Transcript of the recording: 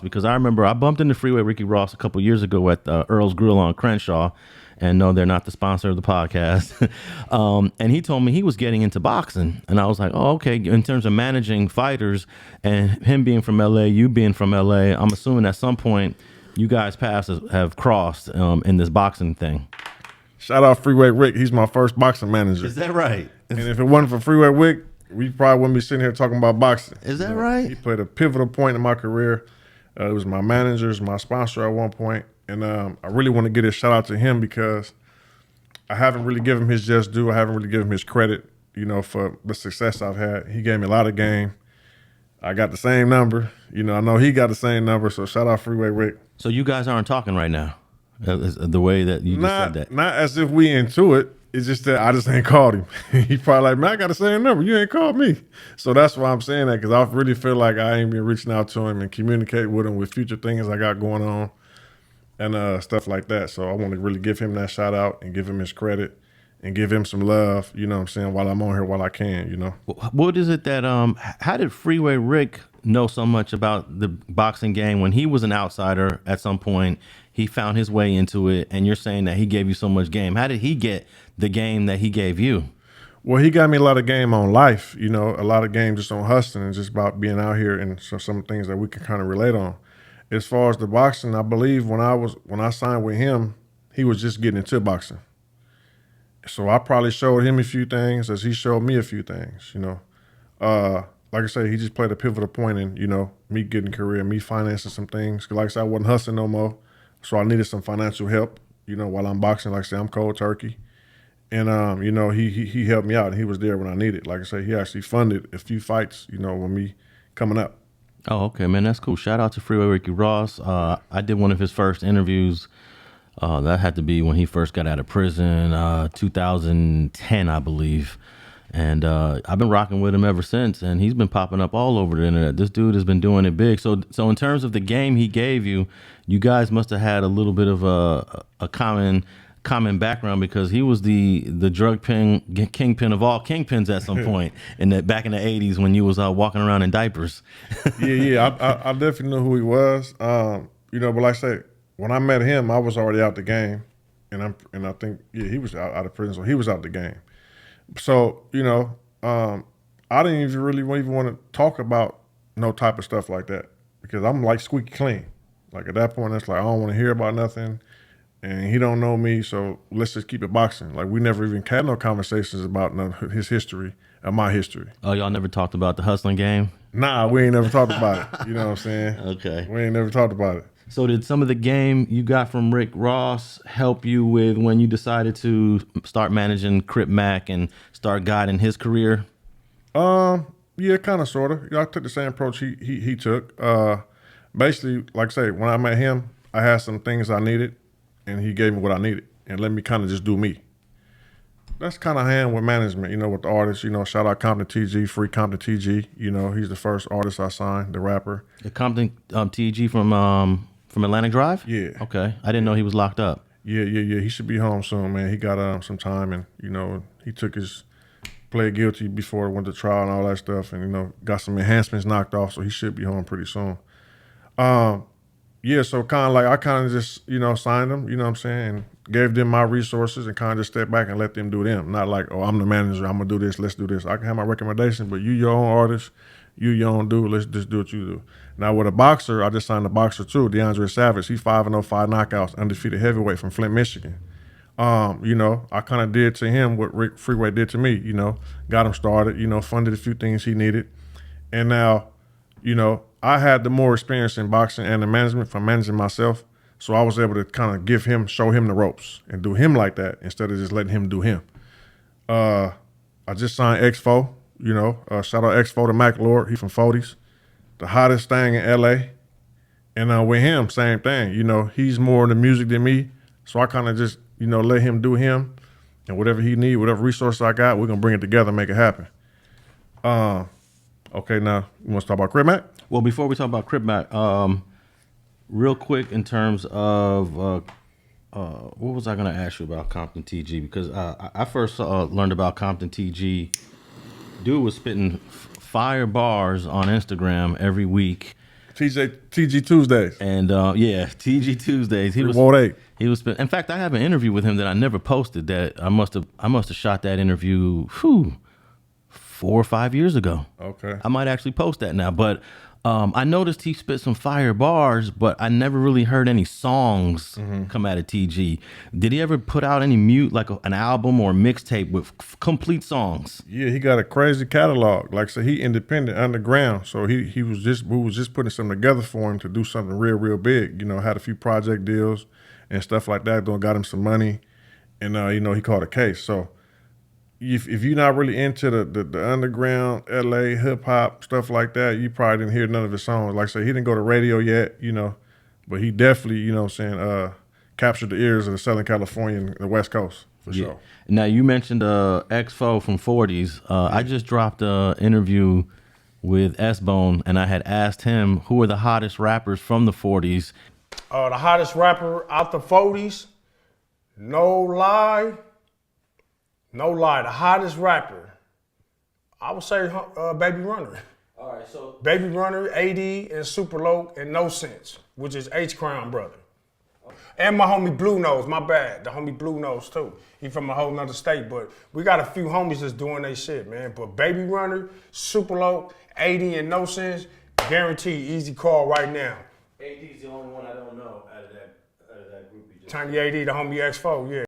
because I remember I bumped into Freeway Ricky Ross a couple years ago at Earl's Grill on Crenshaw. And no, they're not the sponsor of the podcast. And he told me he was getting into boxing. And I was like, oh, okay. In terms of managing fighters and him being from LA, you being from LA, I'm assuming at some point you guys' paths have crossed in this boxing thing. Shout out Freeway Rick. He's my first boxing manager. Is that right? And if it wasn't for Freeway Rick, we probably wouldn't be sitting here talking about boxing. Is that right? He played a pivotal point in my career. It was my manager, my sponsor at one point. And I really want to give a shout out to him because I haven't really given him his just due. I haven't really given him his credit, for the success I've had. He gave me a lot of game. I got the same number. I know he got the same number. So shout out Freeway Rick. So you guys aren't talking right now, the way that you just said that. Not as if we into it. It's just that I just ain't called him. He probably like, man, I got the same number. You ain't called me. So that's why I'm saying that, because I really feel like I ain't been reaching out to him and communicate with him with future things I got going on and stuff like that. So I want to really give him that shout out and give him his credit and give him some love, what I'm saying, while I'm on here, while I can, What is it that, how did Freeway Rick know so much about the boxing game when he was an outsider at some point? He found his way into it, and you're saying that he gave you so much game. How did he get the game that he gave you? Well, he got me a lot of game on life, a lot of game just on hustling and just about being out here and some things that we can kind of relate on. As far as the boxing, I believe when I signed with him, he was just getting into boxing. So I probably showed him a few things as he showed me a few things, Like I said, he just played a pivotal point in, me getting career, me financing some things. 'Cause like I said, I wasn't hustling no more. So I needed some financial help, while I'm boxing. Like I said, I'm cold turkey. And, he helped me out and he was there when I needed. Like I said, he actually funded a few fights, with me coming up. Oh, okay, man, that's cool. Shout out to Freeway Ricky Ross. I did one of his first interviews. That had to be when he first got out of prison, 2010, I believe. And I've been rocking with him ever since, and he's been popping up all over the internet. This dude has been doing it big. So in terms of the game he gave you, you guys must have had a little bit of a common background, because he was the drug kingpin of all kingpins at some point back in the 80s when you was walking around in diapers. Yeah. I definitely knew who he was. But like I said, when I met him, I was already out the game, and I think he was out of prison, so he was out the game. So, I didn't even really even want to talk about no type of stuff like that, because I'm like squeaky clean. Like at that point, it's like, I don't want to hear about nothing, and he don't know me, so let's just keep it boxing. Like we never even had no conversations about his history or my history. Oh, y'all never talked about the hustling game? Nah, we ain't never talked about it. You know what I'm saying? Okay. We ain't never talked about it. So did some of the game you got from Rick Ross help you with when you decided to start managing Crip Mac and start guiding his career? Yeah, kind of, sort of. I took the same approach he took. Basically, like I say, when I met him, I had some things I needed, and he gave me what I needed and let me kind of just do me. That's kind of hand with management, with the artists. Shout out Compton TG, free Compton TG. He's the first artist I signed, the rapper. The Compton TG from Atlantic Drive? Yeah. Okay. I didn't know he was locked up. Yeah. He should be home soon, man. He got some time, and he took his pled guilty before it went to trial and all that stuff, and got some enhancements knocked off, so he should be home pretty soon. Yeah, so kind of like I kind of just signed them, what I'm saying, and gave them my resources and kind of just stepped back and let them do them. Not like, oh, I'm the manager, I'm gonna do this, let's do this. I can have my recommendation, but you your own artist, you your own dude, let's just do what you do. Now with a boxer, I just signed a boxer too, DeAndre Savage. He's 5-0, 5 knockouts, undefeated heavyweight from Flint, Michigan. I kind of did to him what Freeway did to me, got him started, funded a few things he needed. And now, I had the more experience in boxing and the management from managing myself. So I was able to kind of show him the ropes and do him like that instead of just letting him do him. I just signed X4, shout out X4 to Mac Lord. He from 40s, the hottest thing in LA. And with him, same thing. He's more in the music than me. So I kind of just, let him do him, and whatever he need, whatever resources I got, we're going to bring it together and make it happen. Okay, now, you want to talk about Crip Mac? Well, before we talk about Crip Mac, real quick in terms of, what was I going to ask you about Compton TG? Because I first learned about Compton TG. Dude was spitting fire bars on Instagram every week. TG Tuesdays. And yeah, TG Tuesdays. He was. In fact, I have an interview with him that I never posted. That I must have shot that interview. 4 or 5 years ago. Okay. I might actually post that now. But I noticed he spit some fire bars, but I never really heard any songs come out of TG. Did he ever put out any an album or mixtape with complete songs? Yeah, he got a crazy catalog. Like I said, he independent, underground. So we was just putting something together for him to do something real big. You know, had a few project deals and stuff like that. Got him some money, and he caught a case. So if you're not really into the underground LA hip hop stuff like that, you probably didn't hear none of his songs. Like I say, he didn't go to radio yet, but he definitely, captured the ears of the Southern California and the West Coast for sure. Now you mentioned X4 from 40s. I just dropped an interview with S-Bone, and I had asked him who are the hottest rappers from the 40s. The hottest rapper out the 40s, no lie, the hottest rapper, I would say Baby Runner. All right, so Baby Runner, AD, and Super Loc, and No Sense, which is H Crown brother. Okay. And my homie Blue Nose, my bad, the homie Blue Nose too. He from a whole nother state, but we got a few homies that's doing their shit, man. But Baby Runner, Super Loc, AD, and No Sense, guaranteed, easy call right now. AD's the only one I don't know out of that group you just Tiny AD, the homie X4, yeah.